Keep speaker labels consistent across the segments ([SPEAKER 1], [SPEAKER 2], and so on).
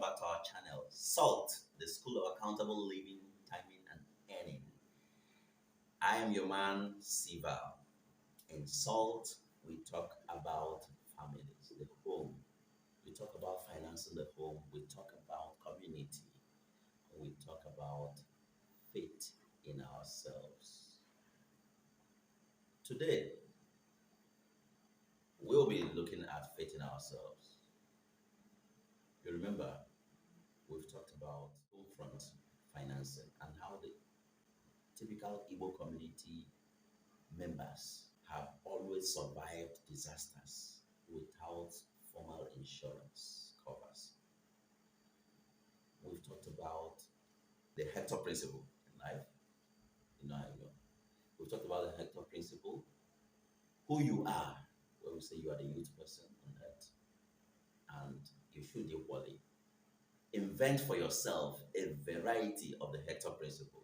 [SPEAKER 1] back to our channel, SALT, the School of Accountable Living, Timing, and Earning. I am your man, Siva. In SALT, we talk about families, the home. We talk about financing the home. We talk about community. We talk about faith in ourselves. Today, we'll be looking at faith in ourselves. You remember, we've talked about home front financing and how the typical Igbo community members have always survived disasters without formal insurance covers. We've talked about the Hector principle in life. I know. We've talked about the Hector principle, who you are, when we say you are the youth person on earth, and you should equally invent for yourself a variety of the Hector principle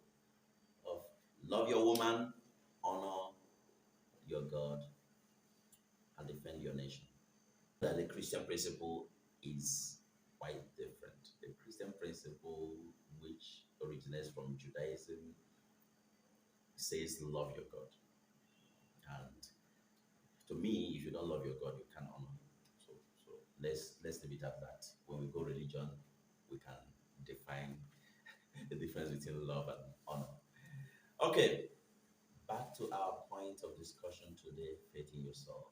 [SPEAKER 1] of love your woman, honor your God, and defend your nation. That the Christian principle is quite different. The Christian principle, which originates from Judaism, says love your God. And to me, if you don't love your God, you can't honor him. So let's leave it at that. When we go religion, we can define the difference between love and honor. Okay, back to our point of discussion today, faith in yourself.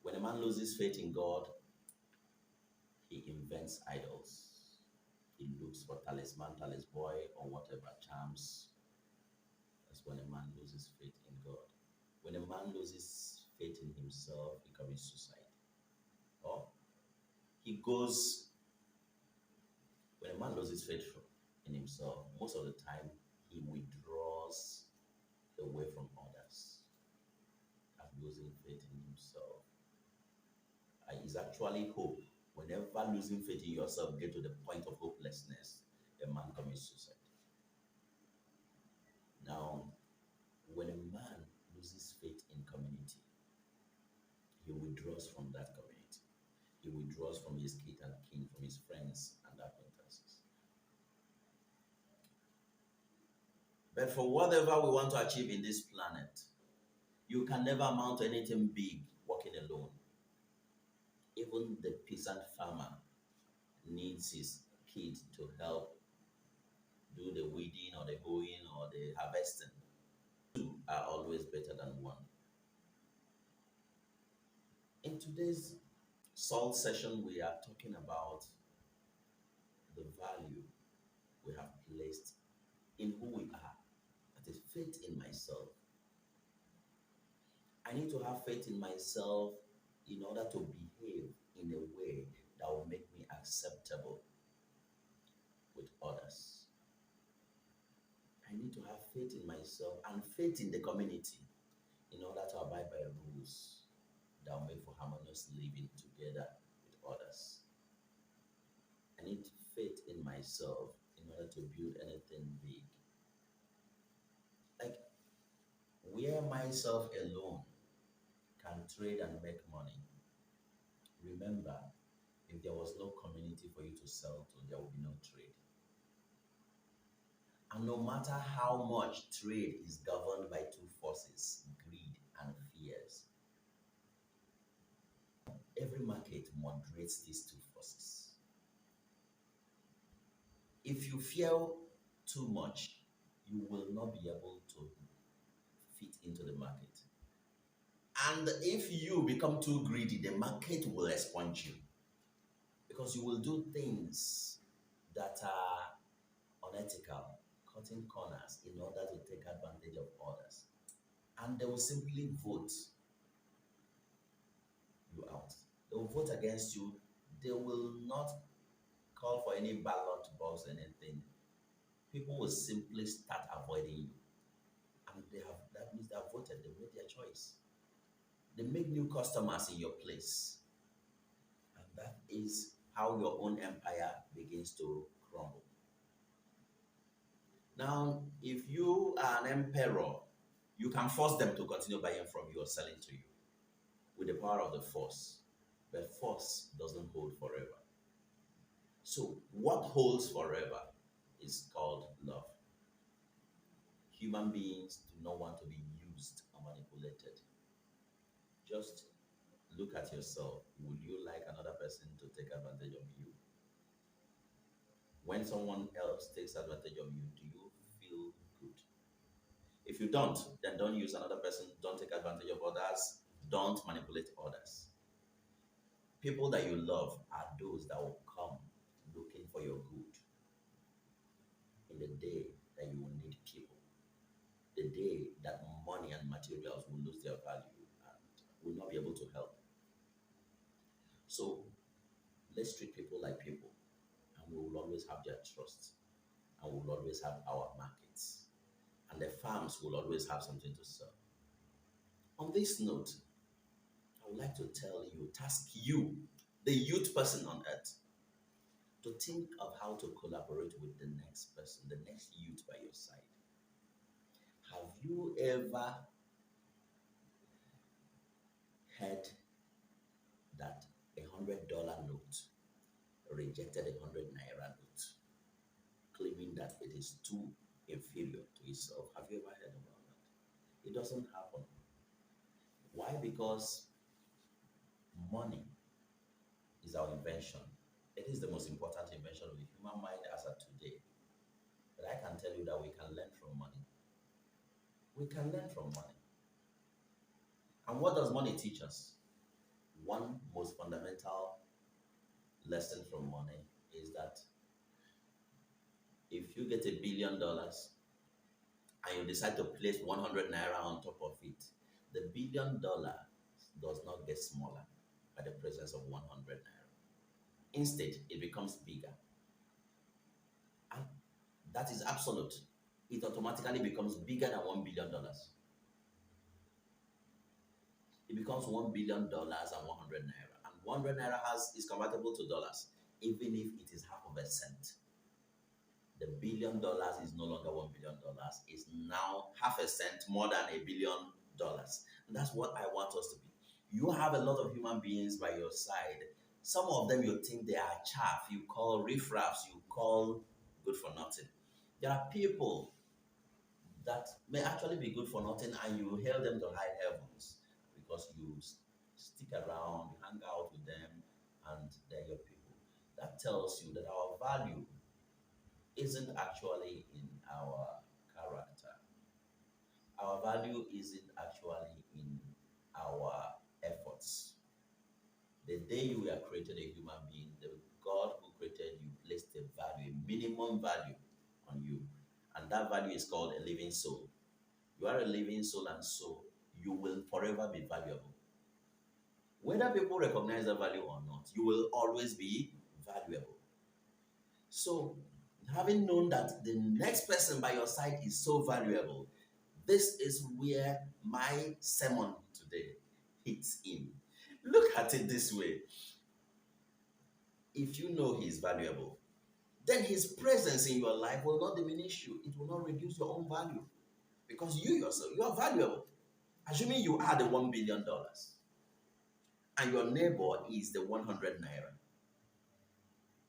[SPEAKER 1] When a man loses faith in God, he invents idols. He looks for talisman, talisman boy, or whatever charms. That's when a man loses faith in God. When a man loses faith in himself, he commits suicide. Or when a man loses faith in himself, most of the time he withdraws away from others. And losing faith in himself is actually hope. Whenever losing faith in yourself get to the point of hopelessness, a man commits suicide. Now, when a man loses faith in community, he withdraws from that community. He withdraws from his kith and kin, from his friends and acquaintances. But for whatever we want to achieve in this planet, you can never amount to anything big working alone. Even the peasant farmer needs his kid to help do the weeding or the hoeing or the harvesting. Two are always better than one. In today's SALT session, we are talking about the value we have placed in who we are. That is faith in myself. I need to have faith in myself in order to behave in a way that will make me acceptable with others. I need to have faith in myself and faith in the community in order to abide by rules that will make for harmonious living together with others. I need faith in myself in order to build anything big. Like, where myself alone can trade and make money. Remember, if there was no community for you to sell to, there would be no trade. And no matter how much trade is governed by two forces, greed and fears, every market moderates these two forces. If you fear too much, you will not be able to fit into the market. And if you become too greedy, the market will expunge you. Because you will do things that are unethical, cutting corners in order to take advantage of others. And they will simply vote you out. They will vote against you. They will not call for any ballot box or anything. People will simply start avoiding you. And that means they have voted, they made their choice. They make new customers in your place. And that is how your own empire begins to crumble. Now, if you are an emperor, you can force them to continue buying from you or selling to you with the power of the force. But force doesn't hold forever. So, what holds forever is called love. Human beings do not want to be used or manipulated. Just look at yourself. Would you like another person to take advantage of you? When someone else takes advantage of you, do you feel good? If you don't, then don't use another person, don't take advantage of others, don't manipulate others. People that you love are those that will come looking for your good in the day that you will need people, the day that money and materials will lose their value and will not be able to help. So let's treat people like people, and we will always have their trust, and we will always have our markets, and the farms will always have something to sell. On this note, I would like to tell you, task you, the youth person on earth, to think of how to collaborate with the next person, the next youth by your side. Have you ever heard that $100 note rejected a 100 naira note, claiming that it is too inferior to itself? Have you ever heard about that? It doesn't happen. Why? Because money is our invention. It is the most important invention of the human mind as of today. But I can tell you that we can learn from money. We can learn from money. And what does money teach us? One most fundamental lesson from money is that if you get $1 billion and you decide to place 100 naira on top of it, the $1 billion does not get smaller by the presence of 100 naira. Instead, it becomes bigger. And that is absolute. It automatically becomes bigger than $1 billion. It becomes $1 billion and 100 naira. And 100 naira is convertible to dollars, even if it is half of a cent. The $1 billion is no longer $1 billion, it's now half a cent more than $1 billion. And that's what I want us to be. You have a lot of human beings by your side. Some of them you think they are chaff, you call riffraffs, you call good for nothing. There are people that may actually be good for nothing and you hail them to high heavens because you stick around, hang out with them, and they're your people. That tells you that our value isn't actually in our character. Our value isn't actually in our efforts. The day you were created a human being, the God who created you placed a value, a minimum value on you. And that value is called a living soul. You are a living soul, and so you will forever be valuable. Whether people recognize that value or not, you will always be valuable. So, having known that the next person by your side is so valuable, this is where my sermon today hits in. Look at it this way. If you know he is valuable, then his presence in your life will not diminish you. It will not reduce your own value. Because you yourself, you are valuable. Assuming you are the $1 billion and your neighbor is the 100 naira,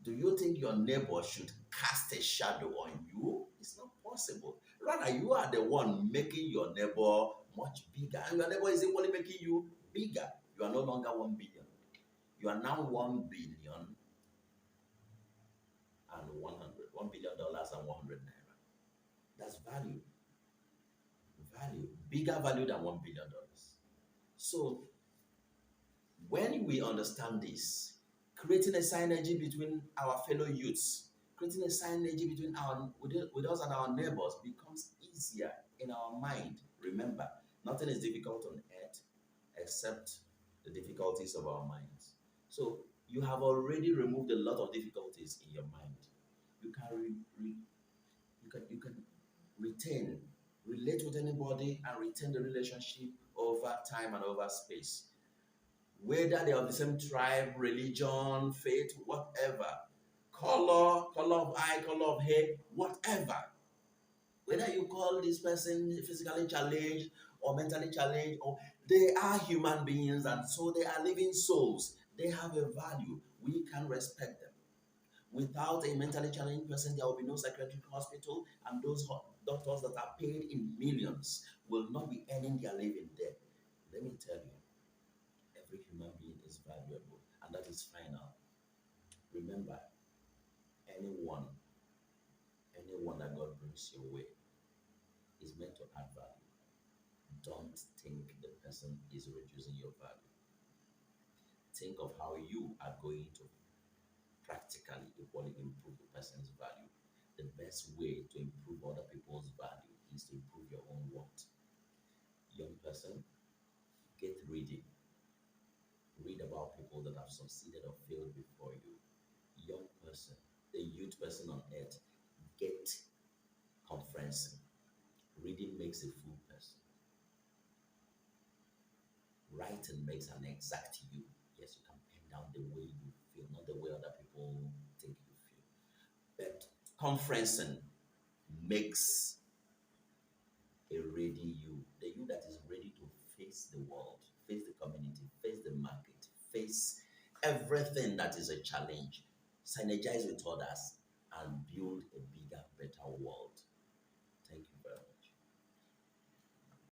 [SPEAKER 1] do you think your neighbor should cast a shadow on you? It's not possible. Rather, you are the one making your neighbor much bigger, and your neighbor is equally making you bigger. You are no longer 1 billion. You are now 1 billion and 100. $1 billion and 100 naira. That's value. Value. Bigger value than $1 billion. So, when we understand this, creating a synergy between our fellow youths, creating a synergy between with us and our neighbors becomes easier in our mind. Remember, nothing is difficult on earth except the difficulties of our minds. So you have already removed a lot of difficulties in your mind. You can you can retain, relate with anybody and retain the relationship over time and over space, whether they are of the same tribe, religion, faith, whatever, color of eye, color of hair, whatever. Whether you call this person physically challenged or mentally challenged, or they are human beings and so they are living souls. They have a value. We can respect them. Without a mentally challenged person, there will be no psychiatric hospital, and those doctors that are paid in millions will not be earning their living there. Let me tell you, every human being is valuable, and that is final. Remember, anyone, anyone that God brings your way is meant to add value. Don't think the person is reducing your value. Think of how you are going to practically equally improve the person's value. The best way to improve other people's value is to improve your own worth. Young person, get reading. Read about people that have succeeded or failed before you. Young person, the youth person on earth, get conferencing. Reading makes a fool person. Writing makes an exact you. Yes, you can pen down the way you feel, not the way other people think you feel. But conferencing makes a ready you, the you that is ready to face the world, face the community, face the market, face everything that is a challenge, synergize with others, and build a bigger, better world.